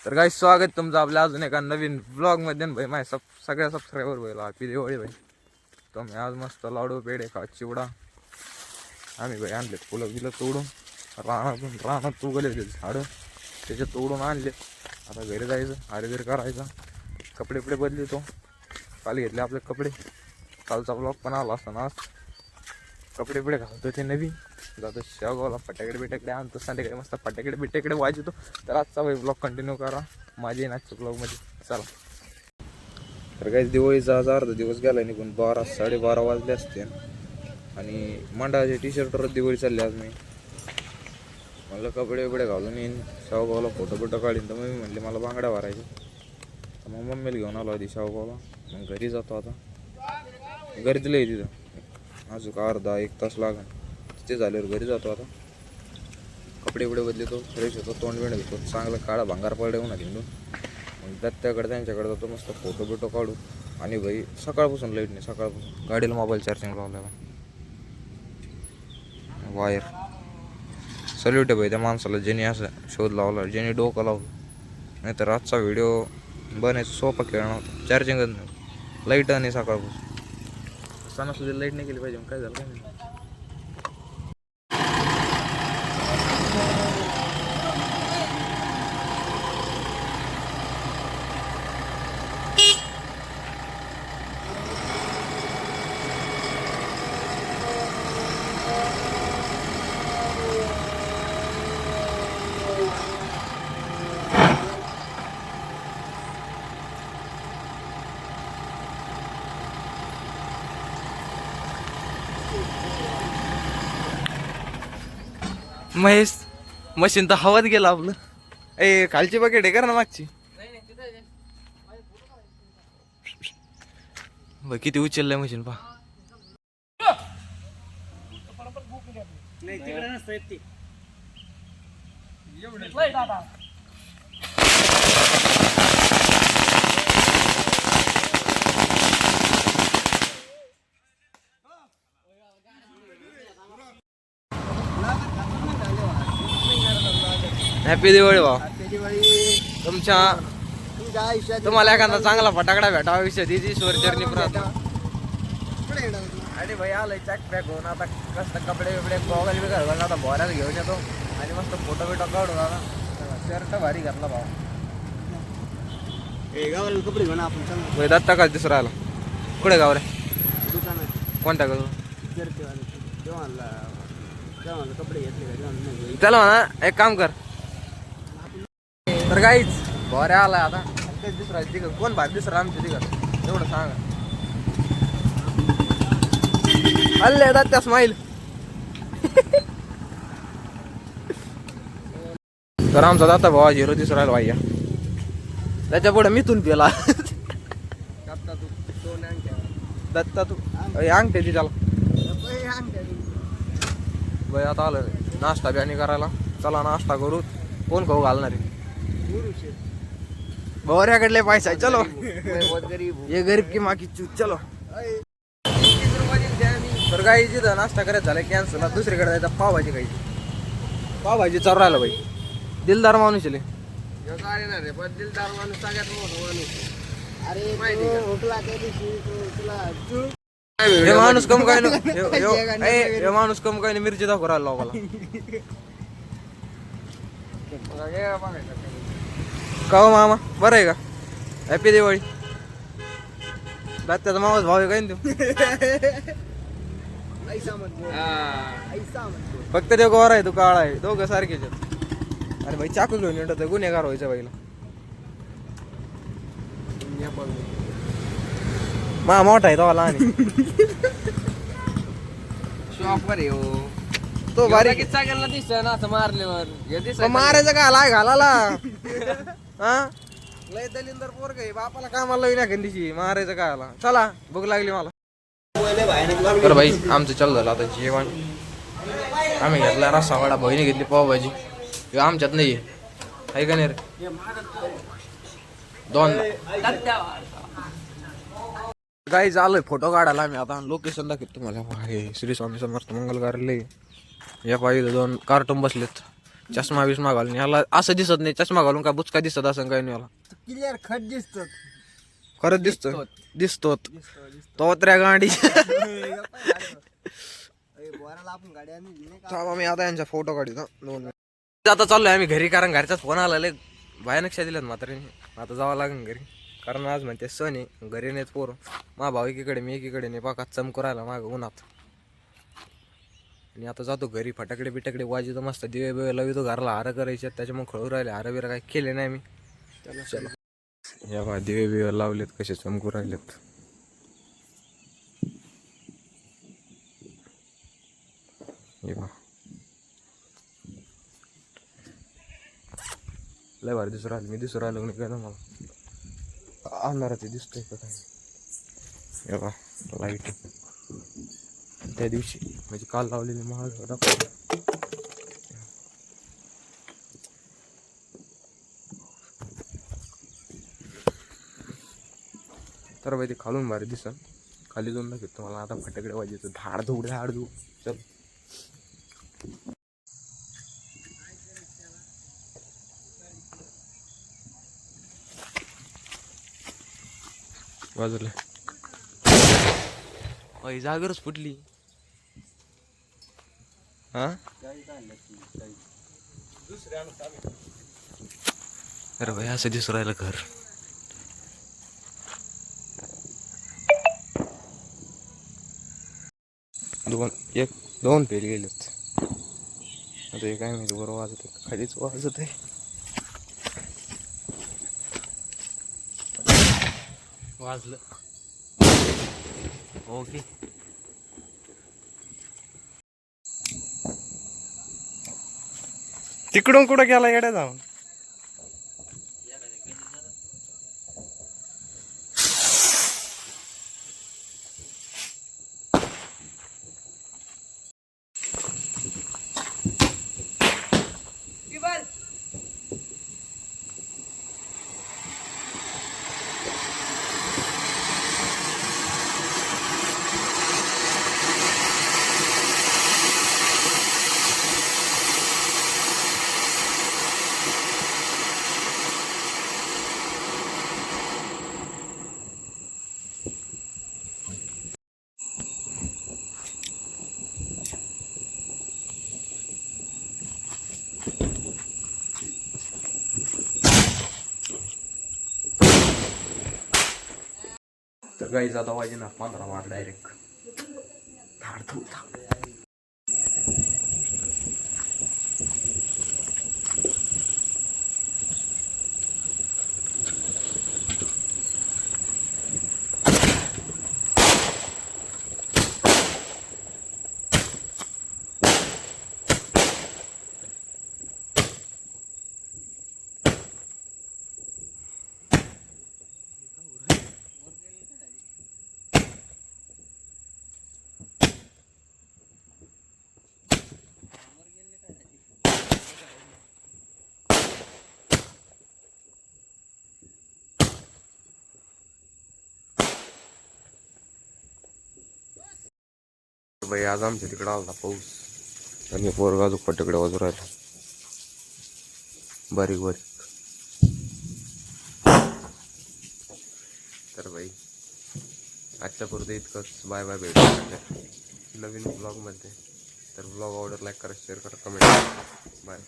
तर काही स्वागत तुमचं आपल्या अजून एका नवीन ब्लॉग मध्ये भाई माझ्या सगळ्या सबस्क्रायबर भाई हॅपी दिवाळी भाई. तो मी आज मस्त लाडू पेढे खा चिवडा आम्ही भाई आणलेत फुलं बिलं तोडून रानात उगले होते झाडं त्याचे तोडून आणले. आता घरी जायचं हरिघरी करायचा कपडे बिपडे बदलतो. काल घेतले आपले कपडे कालचा ब्लॉग पण आला असताना आज कपडे बिपडे घालतो ते नवीन जातो शेवगावला फटाकडे बिटाकडे आणतो संध्याकडे मस्त फटाकडे बिटाकडे वाजवतो. तर आजचा भाई ब्लॉग कंटिन्यू करा माझ्या नाचच्या ब्लॉगमध्ये चला. तर काही दिवाळीचा आज अर्धा दिवस गेला निघून 12-12:30 वाजले असते आणि मंडळाचे टी शर्टवर दिवाळी चालली आज. मी मला कपडे बिपडे घालून येईन शेवगावला फोटो बिटो काढीन. तर मग म्हणले मला बांगड्या भरायचे तर मग मम्मीला घेऊन आलो आधी शेवगावला. मग घरी जातो आता घरी दिलं तिथं अजून अर्धा-1 तास लागेल ते झाल्यावर घरी जातो. आता कपडे बिपडे बदलतो फ्रेश होतो तोंड बिंड घेतो चांगलं काळा भांगार पडले होऊन हिंडून मग दत्त्याकडे त्यांच्याकडे जातो मस्त फोटो बिटो काढू. आणि भाई सकाळपासून लाईट नाही सकाळपासून गाडीला मोबाईल चार्जिंग लावलेला वायर सल्यूट आहे भाई त्या माणसाला ज्याने असं शोध लावला ज्याने डोकं लावलं. नाहीतर आजचा व्हिडिओ बनायचा सोपा खेळ नव्हता चार्जिंगच नाही लाईट आणि सकाळपासून सणासुद्धा लाईट नाही केली पाहिजे. मग काय झालं काय नाही. महेश मशीन तर हवात गेला आपलं. ए खालची बकेट आहे कर ना मागची बघ किती उचललंय मशीन पहा. हॅपी दिवाळी भाऊ. तुम्हाला एखादा चांगला फटाकडा भेटावा विषय दिदी स्वरचरणी प्रार्थना. अरे भाई आलंय चॅक पॅक होऊन आता कसं कपडे बिपडे गॉगल बी घालून आता बोऱ्यात घेऊन येतो आणि मस्त फोटो बिटो काढून आता शर्ट भारी घातला भाऊ. कपडे घेऊन आपण दत्ता का दिसू राहिला कुठे गाव रे कोणत्या गाव कपडे घेतले चला म्हणा एक काम कर. तर काहीच बोऱ्या आलाय आता दुसरा तिघ कोण भात दुसरा आमच्या तिघ एवढं सांगा. हल्ले येतात त्या स्माईल. तर आमचा दाता भावा 0 दिसू राहिला भाई त्याच्या पुढे मिथून पेला दत्ता तू अंगठे ती त्याला भाई. आता आलं नाश्ता बियाणी करायला चला नाश्ता करू. कोण खाऊ घालणार आहे बोऱ्याकडले पैसा चलो ये गरीब की माकी चूत चलो. तर काही जिथं नाश्ता करायचं झालं कॅन्सल दुसरीकडे जायचं पावभाजी खायची पावभाजी चालू राहिलं भाई. दिलदार माणूस आहे दिलदार माणूस सगळ्यात मोठा माणूस. माणूस कम काय ना माणूस कम काय ना मिरची दाखवू राहिला मला का हो मामा बरं आहे का. हॅपी दिवाळी. त्याचा मामाच भाव आहे काय ना तू फक्त ते गोरा आहे तू काळा आहे दोघं सारखेच. अरे भाई चाकू घेऊन येत गुन्हेगार व्हायचं बाईला. मा मोठा आहे तो लहान शॉपर आहे तो बारीक चांगला दिसतोय ना असं मारल्यावर मारायचं का लाय घालाला हा लय दलिंदर पोरग आहे बापाला कामाला लावून एखादीशी मारायचं काय आला. चला भूक लागली मला. तर भाई आमचं चालू झालं आता जेवण. आम्ही घेतला रस्सा वडा बहिणी घेतली पावभाजी आमच्यात नाही आहे का नाही रे 2 काही चालू फोटो काढायला आम्ही आता लोकेशन दाखवतो तुम्हाला. हे श्री स्वामी समर्थ मंगल कार्यालय या पाहिजे 2 कार्टून बसलेत चष्मा बिष्मा घालून याला असं दिसत नाही, चष्मा घालून का बुचका दिसत असं काही नाही याला. क्लिअर खट दिसतो. खरंच दिसतो दिसतो तो त्या गाडी. बोराला आपण गाडी आणली नाही का? थांबा मी आता यांचा फोटो काढतो 2 मिनिट. आता चाललोय आम्ही घरी, कारण घरचाच फोन आला लय भयानक दिल्यात म्हातारीने. आता जावं लागेल घरी, कारण आज म्हणते सण आहे, घरी नाहीत पोरं. मा भाऊ एकीकडे मी एकीकडे नाही, पाकात चमकू राहिला माग उन्हात. आणि आता जातो घरी, फटाकडे बिटाकडे वाजवतो मस्त, दिवे बिवे लावितो घराला, हार करायचे त्याच्यामुळे खळू राहिले. हार बिर काही केले नाही मी. चला या बा दिवे बिवे लावलेत कसे चमकू राहिलेत. हे बा लय भारी दिसू राहिलं. मी दिसू राहिलो नाही काय ना मला अंधारात दिसतोय का काय. हे बा लाईट त्या दिवशी म्हणजे काल लावलेली महाग दाखव. तर बाई ते खालून भारी दिसन, खाली जाऊन दाखवतो तुम्हाला. आता फटाकडे वाजायचं धाड धूड धाड धूड. चल वाजले. अय जागरच फुटली. हा अरे भाई असं दिसू राहिलं घर. दोन फेल गेलेत. आता हे काय माहिती बरोबर वाजत आहे, खालीच वाजत आहे. वाजलं ओके. तिकडून कुठं गेला येड्या जाऊन. तर काही जाता पाहिजे ना 15 वाट डायरेक्ट धाड धूड धाड. बाई आज आमच्या तिकडं आला पाऊस, आणि पोरगा अजून फटाकडे वाजू राहिला बारीक बारीक. तर बाई आजच्या पुरतं इतकंच. बाय बाय, भेटू नवीन ब्लॉगमध्ये. तर ब्लॉग आवडला लाईक करा, शेअर करा, कमेंट करा. बाय.